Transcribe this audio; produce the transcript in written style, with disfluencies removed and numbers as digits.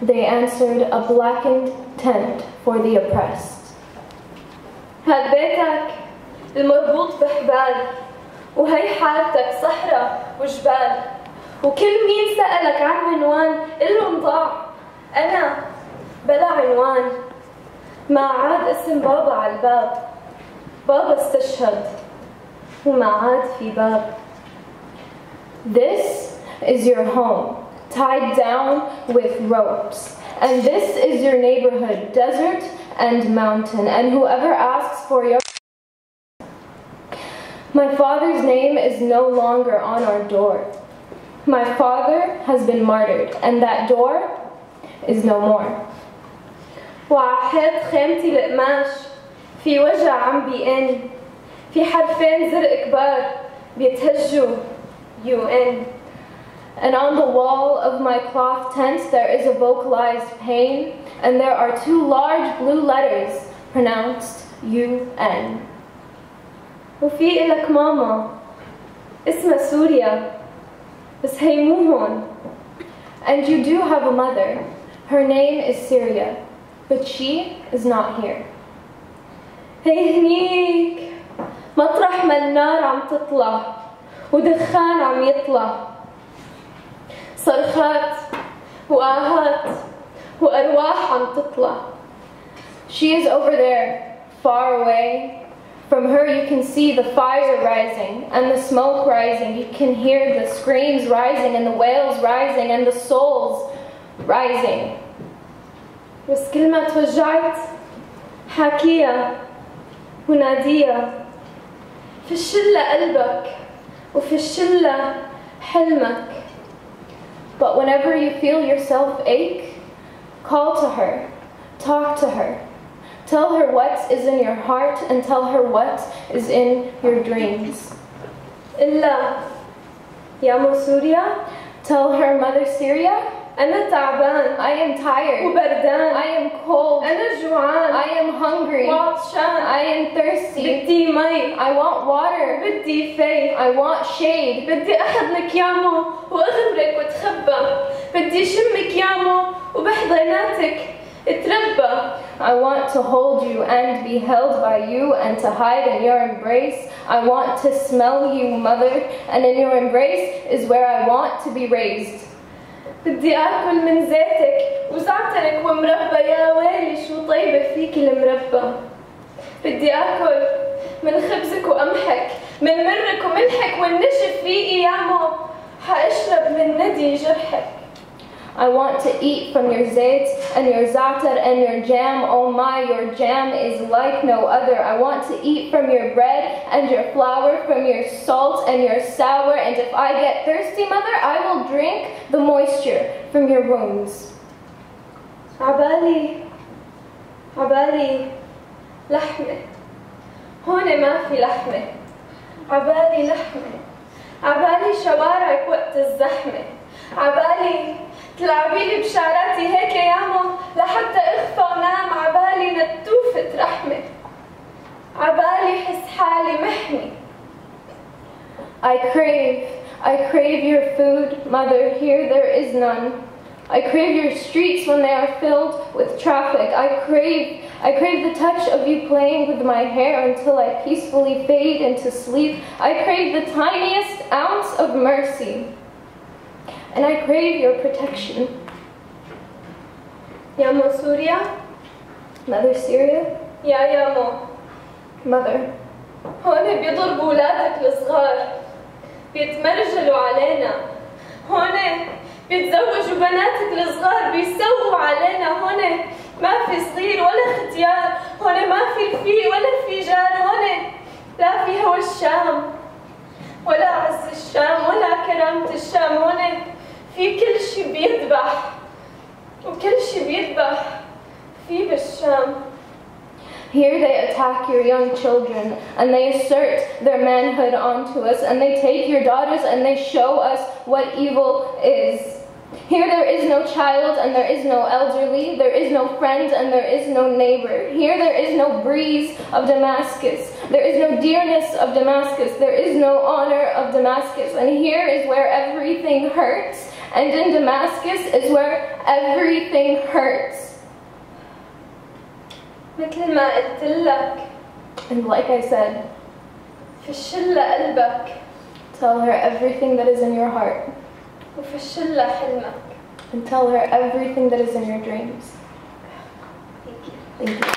They answered, a blackened tent for the oppressed. هاد بيتك المربوط بحبال، وهي حالتك صحراء وجبال، وكل مين سألك عن عنوان قلهم ضاع. أنا بلا عنوان، ما عاد اسم بابا على الباب، بابا استشهد وما عاد في باب. This is your home, tied down with ropes. And this is your neighborhood, desert and mountain. And whoever asks for your... My father's name is no longer on our door. My father has been martyred, and that door is no more. وعحيط خيمتي القماش في وجع عم بيئن، في حرفين زرق كبار بيتهجوا UN. And on the wall of my cloth tent there is a vocalized pain, and there are two large blue letters pronounced UN. وفي إلك ماما اسمها سوريا، بس هي مو هون. And you do have a mother. Her name is Syria, but she is not here. هي هنيك مطرح ما النار عم تطلع ودخان عم يطلع، صرخات وآهات وأرواح عم تطلع. She is over there, far away. From her you can see the fire rising and the smoke rising. You can hear the screams rising and the wails rising and the souls rising. بس كل ما توجعت حاكيها وناديها، فشلها قلبك وفشلها حلمك. But whenever you feel yourself ache, call to her, talk to her. Tell her what is in your heart and tell her what is in your dreams. إلا يا مو سوريا. Tell her, Mother Syria, أنا تعبان. I am tired. وبردان. I am cold. أنا جوعان. I am hungry. وعطشان. I am thirsty. بدي مي. I want water. بدي في. I want shade. بدي أحضنك يامو وأغمرك وأتخبى. بدي شمك يامو وبحضناتك اتربى. I want to hold you and be held by you and to hide in your embrace. I want to smell you, Mother, and in your embrace is where I want to be raised. بدي آكل من زيتك وزعترك ومربى، يا ويلي شو طيبة فيك المربى. بدي آكل من خبزك وقمحك، من مرك وملحك والنشف فيكي يامو، حأشرب من ندي جرحك. I want to eat from your zait and your za'atar and your jam. Oh my, your jam is like no other. I want to eat from your bread and your flour, from your salt and your sour. And if I get thirsty, Mother, I will drink the moisture from your wounds. عبالي لحمة، هون ما في لحمة. عبالي لحمة، عبالي شوارعك وقت الزحمة. عبالي تلعبيلي بشعراتي هيك يامو لحتى اخفى ونام. عبالي نتوفة رحمة، عبالي حس حالي محمي. I crave your food, Mother, here there is none. I crave your streets when they are filled with traffic. I crave the touch of you playing with my hair until I peacefully fade into sleep. I crave the tiniest ounce of mercy. And I crave your protection. يامو سوريا. Mother Syria. يا يامو. Mother. هون بيضربوا ولادك الصغار، بيتمرجلوا علينا. هون بيتزوجوا بناتك الصغار، بيسووا علينا. هون ما في صغير ولا ختيار، هون ما في رفيق ولا في جار. هون لا في هو الشام ولا عز الشام ولا كرامة الشام. هون في كل شي بيذبح، وكل شي بيذبح في بالشام. Here they attack your young children, and they assert their manhood onto us, and they take your daughters and they show us what evil is. Here there is no child and there is no elderly, there is no friend and there is no neighbor. Here there is no breeze of Damascus, there is no dearness of Damascus, there is no honor of Damascus. And here is where everything hurts And in Damascus is where everything hurts. مثل ما قلت لك. And like I said, فشل قلبك. tell her everything that is in your heart. وفشل حلمك. And tell her everything that is in your dreams. Thank you. Thank you.